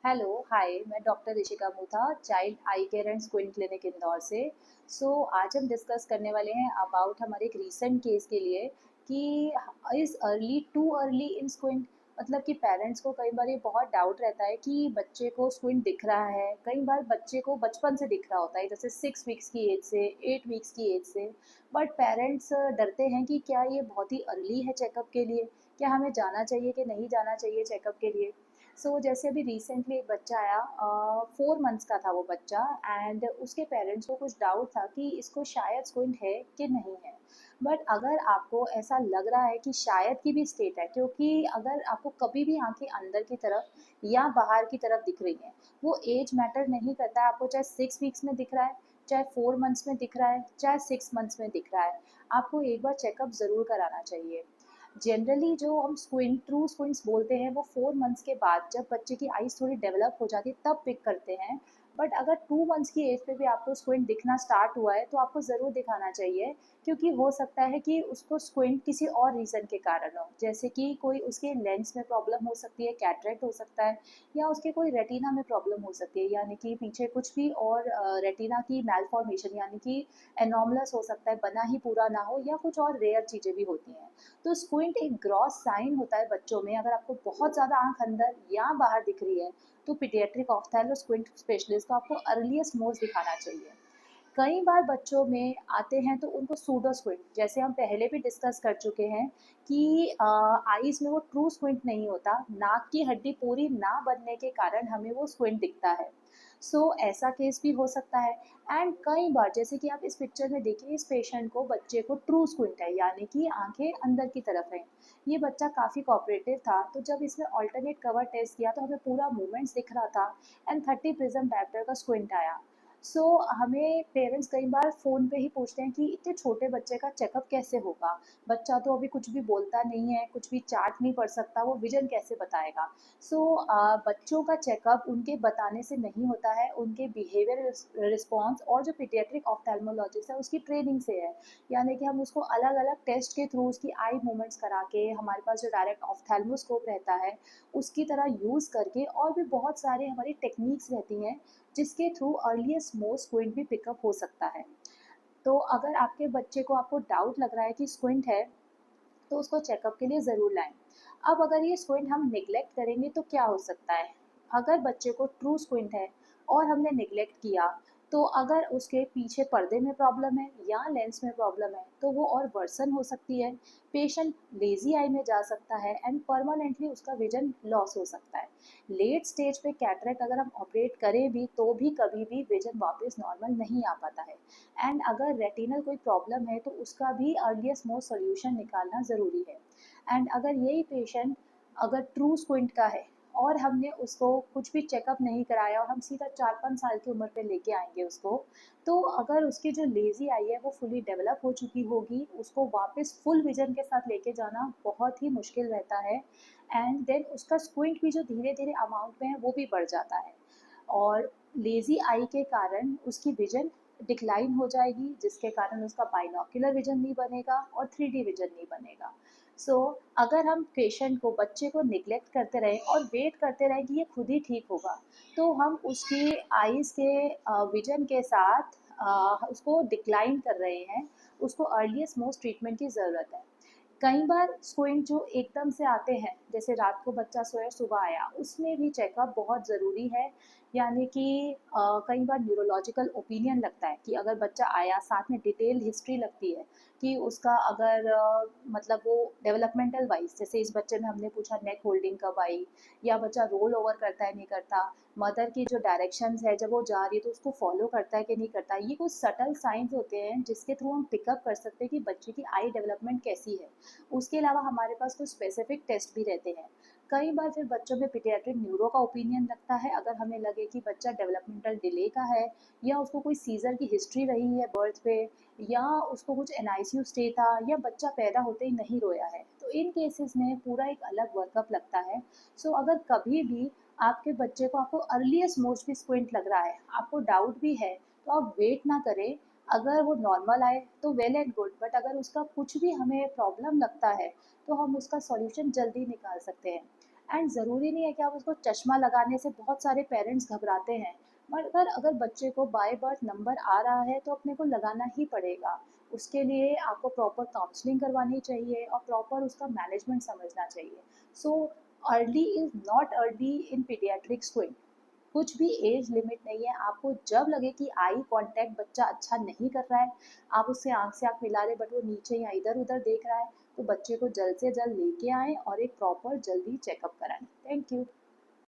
Hello hi, मैं doctor Rishika Mutha, child eye care and squint clinic Indore से। आज हम डिस्कस करने वाले हैं अबाउट हमारे एक रीसेंट केस के लिए कि is early too early in squint. मतलब कि पेरेंट्स को कई बार ये बहुत डाउट रहता है कि बच्चे को स्क्विन दिख रहा है। कई बार बच्चे को बचपन से दिख रहा होता है, जैसे 6 वीक्स की एज से, 8 वीक्स की एज से। बट पेरेंट्स डरते हैं कि क्या ये बहुत ही अर्ली है चेकअप के लिए, क्या हमें जाना चाहिए कि नहीं जाना चाहिए चेकअप के लिए। जैसे अभी रिसेंटली एक बच्चा आया, 4 मंथ्स का था वो बच्चा। एंड उसके पेरेंट्स को कुछ डाउट था कि इसको शायद स्क्विंट है कि नहीं है। बट अगर आपको ऐसा लग रहा है कि शायद की भी स्टेट है, क्योंकि अगर आपको कभी भी आंखें अंदर की तरफ या बाहर की तरफ दिख रही हैं, वो एज मैटर नहीं करता है। आपको चाहे 6 वीक्स में दिख रहा है, चाहे 4 मंथ्स में दिख रहा है, चाहे 6 मंथ्स में दिख रहा है, आपको एक बार चेकअप ज़रूर कराना चाहिए। जनरली जो हम ट्रू स्क्विंट्स बोलते हैं वो 4 मंथ्स के बाद, जब बच्चे की आईज थोड़ी डेवलप हो जाती है, तब पिक करते हैं। बट अगर 2 मंथ्स की एज पे भी आपको स्क्विंट दिखना स्टार्ट हुआ है तो आपको ज़रूर दिखाना चाहिए, क्योंकि हो सकता है कि उसको स्क्विंट किसी और रीज़न के कारण हो, जैसे कि कोई उसके लेंस में प्रॉब्लम हो सकती है, कैटरेक्ट हो सकता है, या उसके कोई रेटिना में प्रॉब्लम हो सकती है, यानी कि पीछे कुछ भी और रेटिना की मैलफॉर्मेशन, यानी कि एनॉमलस हो सकता है, बना ही पूरा ना हो, या कुछ और रेयर चीज़ें भी होती हैं। तो स्क्विंट एक ग्रॉस साइन होता है बच्चों में। अगर आपको बहुत ज़्यादा आंख अंदर या बाहर दिख रही है तो पीडियाट्रिक ऑफ्थेल्मो स्क्विंट स्पेशलिस्ट को आपको अर्लीस्ट मोस्ट दिखाना चाहिए। कई बार बच्चों में आते हैं तो उनको सूडो स्क्विंट, जैसे हम पहले भी डिस्कस कर चुके हैं कि आईज में वो ट्रू स्क्विंट नहीं होता, नाक की हड्डी पूरी ना बनने के कारण हमें वो स्क्विंट दिखता है। ऐसा केस भी हो सकता है। एंड कई बार, जैसे कि आप इस पिक्चर में देखिए, इस पेशेंट को, बच्चे को ट्रू स्क्विंट है, यानी कि आंखें अंदर की तरफ हैं। ये बच्चा काफ़ी कोऑपरेटिव था, तो जब इसमें अल्टरनेट कवर टेस्ट किया तो हमें पूरा मूवमेंट्स दिख रहा था। एंड 30 प्रिज्म डायप्टर का स्क्विंट आया। हमें पेरेंट्स कई बार फ़ोन पे ही पूछते हैं कि इतने छोटे बच्चे का चेकअप कैसे होगा? बच्चा तो अभी कुछ भी बोलता नहीं है, कुछ भी चार्ट नहीं पढ़ सकता, वो विज़न कैसे बताएगा? बच्चों का चेकअप उनके बताने से नहीं होता है, उनके बिहेवियर रिस्पॉन्स और जो पीडियाट्रिक ऑफ्थेल्मोलॉजिस्ट है उसकी ट्रेनिंग से है। यानी कि हम उसको अलग अलग टेस्ट के थ्रू उसकी आई मूवमेंट्स करा के, हमारे पास जो डायरेक्ट ऑफ्थेल्मोस्कोप रहता है उसकी तरह यूज़ करके, और भी बहुत सारे हमारी टेक्निक्स रहती हैं जिसके थ्रू अर्लीस्ट मोस्ट स्क्विंट भी पिकअप हो सकता है। तो अगर आपके बच्चे को, आपको डाउट लग रहा है कि स्क्विंट है, तो उसको चेकअप के लिए ज़रूर लाएं। अब अगर ये स्क्विंट हम निगलेक्ट करेंगे तो क्या हो सकता है? अगर बच्चे को ट्रू स्क्विंट है और हमने निगलेक्ट किया, तो अगर उसके पीछे पर्दे में प्रॉब्लम है या लेंस में प्रॉब्लम है तो वो और वर्सन हो सकती है। पेशेंट लेजी आई में जा सकता है एंड परमानेंटली उसका विजन लॉस हो सकता है। लेट स्टेज पे कैटरेक्ट अगर हम ऑपरेट करें भी तो भी कभी भी विजन वापस नॉर्मल नहीं आ पाता है। एंड अगर रेटिनल कोई प्रॉब्लम है तो उसका भी अर्लीस्ट मोस्ट सोल्यूशन निकालना ज़रूरी है। एंड अगर यही पेशेंट अगर ट्रू स्क्विंट का है और हमने उसको कुछ भी चेकअप नहीं कराया और हम सीधा 4-5 साल की उम्र पे लेके आएंगे उसको, तो अगर उसकी जो लेजी आई है वो फुली डेवलप हो चुकी होगी, उसको वापस फुल विजन के साथ लेके जाना बहुत ही मुश्किल रहता है। एंड देन उसका स्क्विंट भी जो धीरे धीरे अमाउंट में है वो भी बढ़ जाता है, और लेजी आई के कारण उसकी विजन डिक्लाइन हो जाएगी, जिसके कारण उसका बाइनोक्यूलर विजन नहीं बनेगा और 3D विजन नहीं बनेगा। अगर हम पेशेंट को, बच्चे को निगलेक्ट करते रहें और वेट करते रहें कि ये खुद ही ठीक होगा, तो हम उसकी आईज़ के विजन के साथ उसको डिक्लाइन कर रहे हैं। उसको अर्लीस्ट मोस्ट ट्रीटमेंट की ज़रूरत है। कई बार स्क्विंट जो एकदम से आते हैं, जैसे रात को बच्चा सोया सुबह आया, उसमें भी चेकअप बहुत ज़रूरी है। यानी कि कई बार न्यूरोलॉजिकल ओपिनियन लगता है कि अगर बच्चा आया, साथ में डिटेल हिस्ट्री लगती है कि उसका अगर मतलब वो डेवलपमेंटल वाइज, जैसे इस बच्चे में हमने पूछा नेक होल्डिंग कब आई, या बच्चा रोल ओवर करता है नहीं करता, मदर की जो डायरेक्शंस है जब वो जा रही है तो उसको फॉलो करता है कि नहीं करता। ये कुछ सटल साइंस होते हैं जिसके थ्रू हम पिकअप कर सकते हैं कि बच्चे की आई डेवलपमेंट कैसी है। उसके अलावा हमारे पास कुछ स्पेसिफिक टेस्ट भी रहते हैं। कई बार फिर बच्चों में पीडियाट्रिक न्यूरो का ओपिनियन लगता है, अगर हमें लगे कि बच्चा डेवलपमेंटल डिले का है, या उसको कोई सीजर की हिस्ट्री रही है बर्थ पे, या उसको कुछ एनआईसीयू स्टे था, या बच्चा पैदा होते ही नहीं रोया है, तो इन केसेस में पूरा एक अलग वर्कअप लगता है। अगर कभी भी आपके बच्चे को, आपको अर्लीस्ट मोस्ट भी स्क्विंट लग रहा है, आपको डाउट भी है, तो आप वेट ना करें। अगर वो नॉर्मल आए तो वेल एंड गुड, बट अगर उसका कुछ भी हमें प्रॉब्लम लगता है तो हम उसका सॉल्यूशन जल्दी निकाल सकते हैं। एंड ज़रूरी नहीं है कि आप उसको चश्मा लगाने से, बहुत सारे पेरेंट्स घबराते हैं, मगर अगर बच्चे को बाय बर्थ नंबर आ रहा है तो अपने को लगाना ही पड़ेगा। उसके लिए आपको प्रॉपर काउंसलिंग करवानी चाहिए और प्रॉपर उसका मैनेजमेंट समझना चाहिए। So early is not early in pediatrics queen. कुछ भी एज लिमिट नहीं है। आपको जब लगे कि आई कांटेक्ट बच्चा अच्छा नहीं कर रहा है, आप उससे आंख से आंख मिला रहे बट वो नीचे या इधर उधर देख रहा है, तो बच्चे को जल्द से जल्द लेके आएं और एक प्रॉपर जल्दी चेकअप कराएं। Thank you.